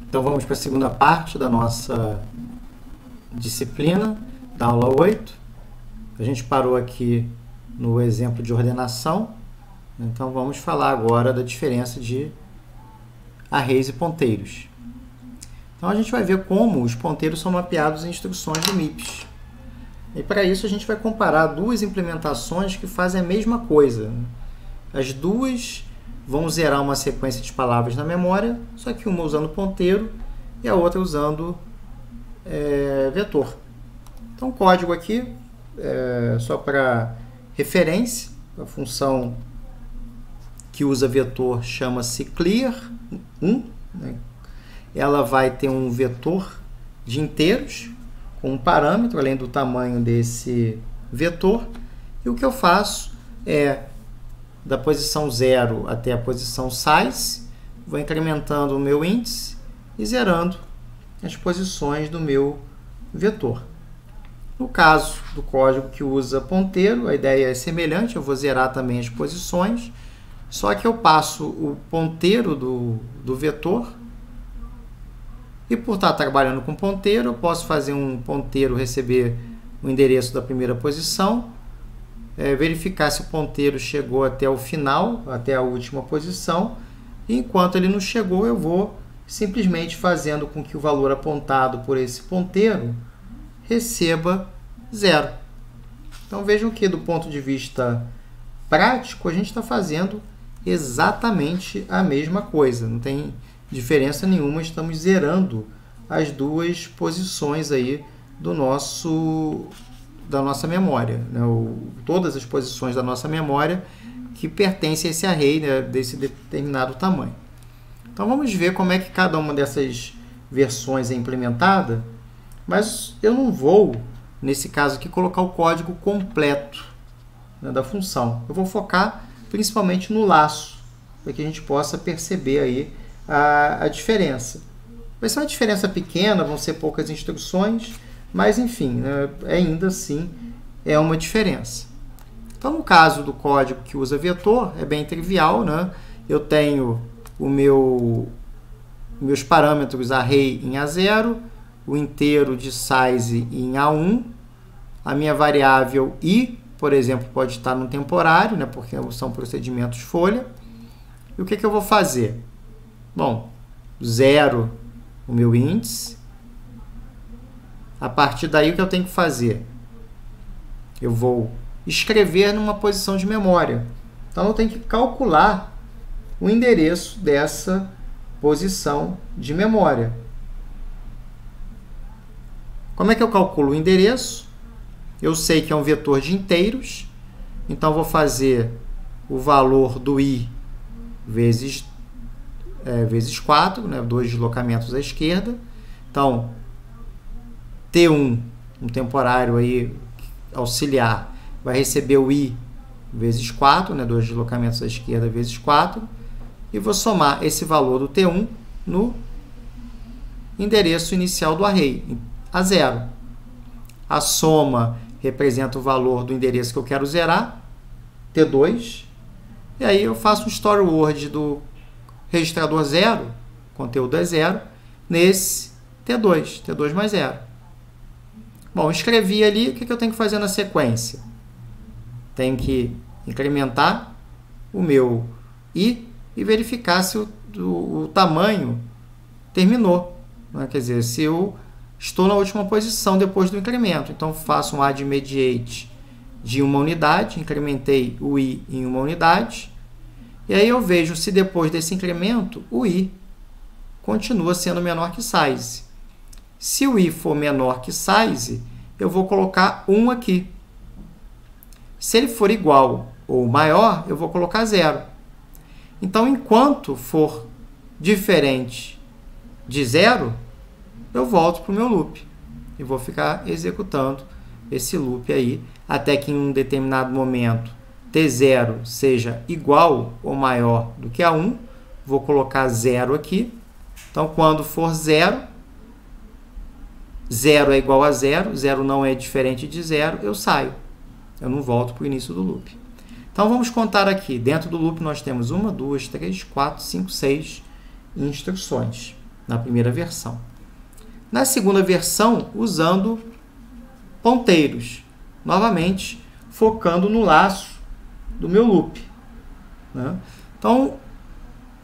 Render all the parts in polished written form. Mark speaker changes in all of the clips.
Speaker 1: Então vamos para a segunda parte da nossa disciplina, da aula 8. A gente parou aqui no exemplo de ordenação, então vamos falar agora da diferença de arrays e ponteiros. Então a gente vai ver como os ponteiros são mapeados em instruções do MIPS. E para isso a gente vai comparar duas implementações que fazem a mesma coisa. As duas vão zerar uma sequência de palavras na memória, só que uma usando ponteiro e a outra usando vetor. Então o código aqui, só para referência, a função que usa vetor chama-se clear1, né? Ela vai ter um vetor de inteiros com um parâmetro além do tamanho desse vetor, e o que eu faço é da posição 0 até a posição size, vou incrementando o meu índice e zerando as posições do meu vetor. No caso do código que usa ponteiro, a ideia é semelhante, eu vou zerar também as posições, só que eu passo o ponteiro do vetor, e por estar trabalhando com ponteiro, eu posso fazer um ponteiro receber o endereço da primeira posição, verificar se o ponteiro chegou até o final, até a última posição, e enquanto ele não chegou, eu vou simplesmente fazendo com que o valor apontado por esse ponteiro receba 0. Então vejam que do ponto de vista prático, a gente está fazendo exatamente a mesma coisa, não tem diferença nenhuma, estamos zerando as duas posições aí da nossa memória, né? Todas as posições da nossa memória que pertencem a esse array, né, desse determinado tamanho. Então vamos ver como é que cada uma dessas versões é implementada, mas eu não vou, nesse caso aqui, colocar o código completo, né, da função. Eu vou focar principalmente no laço, para que a gente possa perceber aí a diferença. Vai ser uma diferença pequena, vão ser poucas instruções, mas enfim, né, ainda assim é uma diferença. Então, no caso do código que usa vetor, é bem trivial, né? Eu tenho meus parâmetros array em A0, o inteiro de size em A1, a minha variável i, por exemplo, pode estar no temporário, né, porque são procedimentos folha. E o que eu vou fazer? Bom, zero o meu índice. A partir daí, o que eu tenho que fazer? Eu vou escrever numa posição de memória. Então, eu tenho que calcular o endereço dessa posição de memória. Como é que eu calculo o endereço? Eu sei que é um vetor de inteiros, então vou fazer o valor do i vezes 4, né, 2 deslocamentos à esquerda. Então, T1, um temporário aí auxiliar, vai receber o i vezes 4, né, 2 deslocamentos à esquerda vezes 4, e vou somar esse valor do T1 no endereço inicial do array, A0. A soma representa o valor do endereço que eu quero zerar, T2, e aí eu faço um story word do registrador 0, conteúdo é 0, nesse T2, T2 mais 0. Bom, escrevi ali, o que eu tenho que fazer na sequência? Tenho que incrementar o meu i e verificar se o tamanho terminou, né? Quer dizer, se eu estou na última posição depois do incremento. Então, faço um add mediate de uma unidade, incrementei o i em uma unidade, e aí eu vejo se depois desse incremento o i continua sendo menor que size. Se o i for menor que size, eu vou colocar 1 aqui. Se ele for igual ou maior, eu vou colocar 0. Então, enquanto for diferente de 0, eu volto para o meu loop e vou ficar executando esse loop aí até que em um determinado momento T0 seja igual ou maior do que a 1. Vou colocar 0 aqui. Então, quando for 0, 0 é igual a 0, 0 não é diferente de 0, eu saio. Eu não volto para o início do loop. Então, vamos contar aqui. Dentro do loop, nós temos 1, 2, 3, 4, 5, 6 instruções. na primeira versão. Na segunda versão, usando ponteiros, novamente focando no laço do meu loop, né? Então,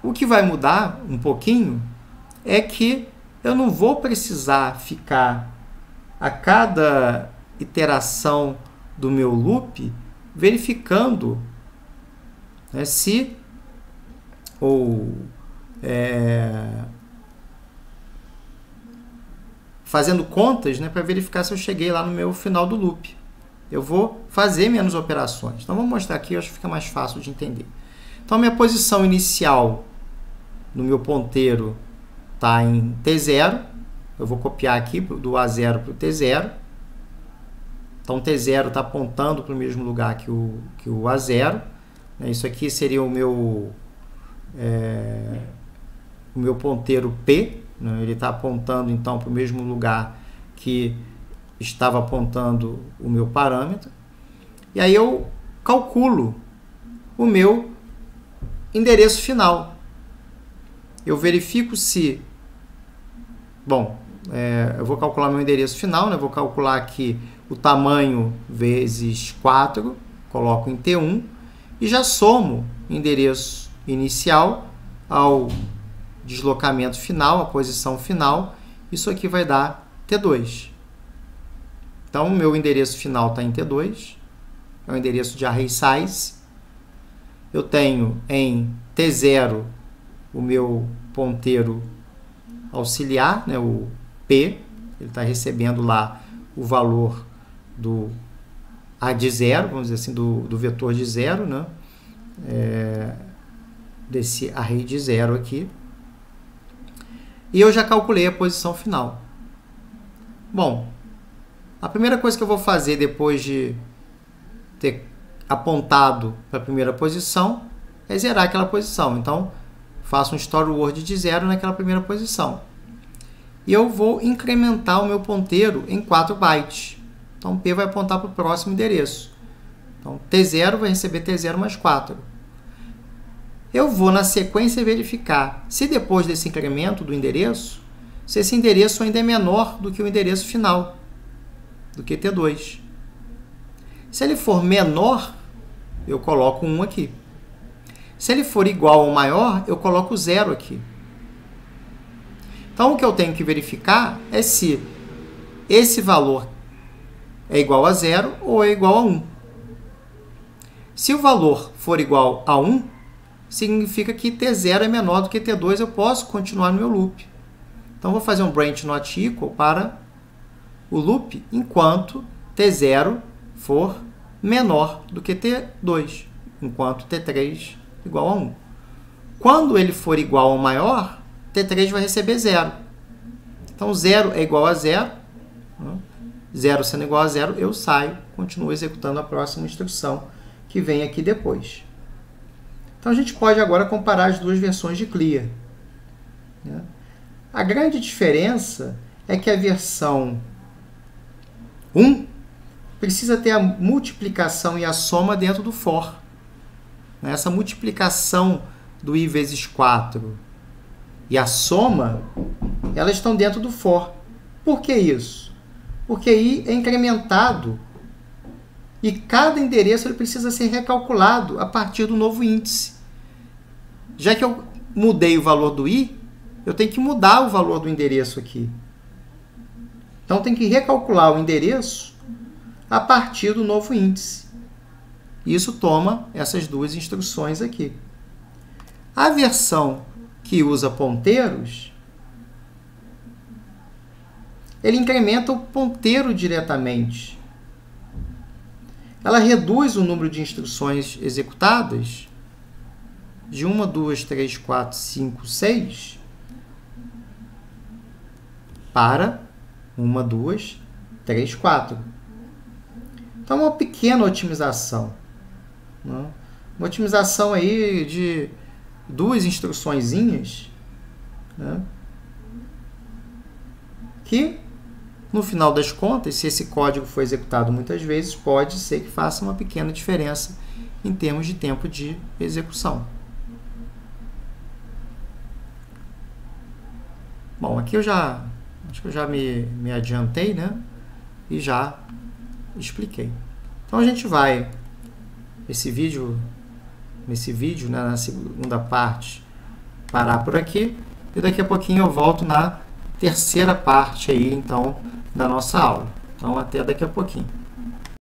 Speaker 1: o que vai mudar um pouquinho é que eu não vou precisar ficar a cada iteração do meu loop verificando, né, se fazendo contas, né, para verificar se eu cheguei lá no meu final do loop. Eu vou fazer menos operações. Então, vou mostrar aqui, eu acho que fica mais fácil de entender. Então, minha posição inicial no meu ponteiro está em T0. Eu vou copiar aqui do A0 para o T0. Então, T0 está apontando para o mesmo lugar que o A0. Isso aqui seria o meu ponteiro P. Né? Ele está apontando, então, para o mesmo lugar que estava apontando o meu parâmetro. E aí eu calculo o meu endereço final. Eu verifico se... Bom, eu vou calcular meu endereço final, né? Vou calcular aqui o tamanho vezes 4, coloco em T1 e já somo o endereço inicial ao deslocamento final, a posição final. Isso aqui vai dar T2. Então, o meu endereço final está em T2, é o endereço de array size. Eu tenho em T0 o meu ponteiro auxiliar, né, o P, ele está recebendo lá o valor do A de 0, vamos dizer assim, do vetor de 0, né, desse array de 0 aqui. E eu já calculei a posição final. Bom, a primeira coisa que eu vou fazer depois de ter apontado para a primeira posição é zerar aquela posição. Então, faço um store word de 0 naquela primeira posição. E eu vou incrementar o meu ponteiro em 4 bytes. Então, P vai apontar para o próximo endereço. Então, T0 vai receber T0 mais 4. Eu vou, na sequência, verificar se depois desse incremento do endereço, se esse endereço ainda é menor do que o endereço final, do que T2. Se ele for menor, eu coloco 1 aqui. Se ele for igual ou maior, eu coloco 0 aqui. Então, o que eu tenho que verificar é se esse valor é igual a 0 ou é igual a 1. Se o valor for igual a 1, significa que T0 é menor do que T2, eu posso continuar no meu loop. Então, vou fazer um branch not equal para o loop enquanto T0 for menor do que T2, enquanto T3 igual a 1. Quando ele for igual ou maior, T3 vai receber 0. Então, 0 é igual a 0. 0 sendo igual a 0, eu saio, continuo executando a próxima instrução que vem aqui depois. Então, a gente pode agora comparar as duas versões de clear. A grande diferença é que a versão 1 precisa ter a multiplicação e a soma dentro do for. Essa multiplicação do i vezes 4 e a soma, elas estão dentro do for. Por que isso? Porque i é incrementado e cada endereço ele precisa ser recalculado a partir do novo índice. Já que eu mudei o valor do i, eu tenho que mudar o valor do endereço aqui. Então, tem que recalcular o endereço a partir do novo índice. Isso toma essas duas instruções aqui. A versão que usa ponteiros, ele incrementa o ponteiro diretamente. Ela reduz o número de instruções executadas de 1, 2, 3, 4, 5, 6 para 1, 2, 3, 4. Então, uma pequena otimização. Né? Uma otimização aí de 2 instruçõezinhas, né? Que, no final das contas, se esse código for executado muitas vezes, pode ser que faça uma pequena diferença em termos de tempo de execução. Bom, aqui acho que eu já me adiantei, né? E já expliquei. Então a gente vai, nesse vídeo, né, na segunda parte, parar por aqui. E daqui a pouquinho eu volto na terceira parte aí, então, da nossa aula. Então, até daqui a pouquinho.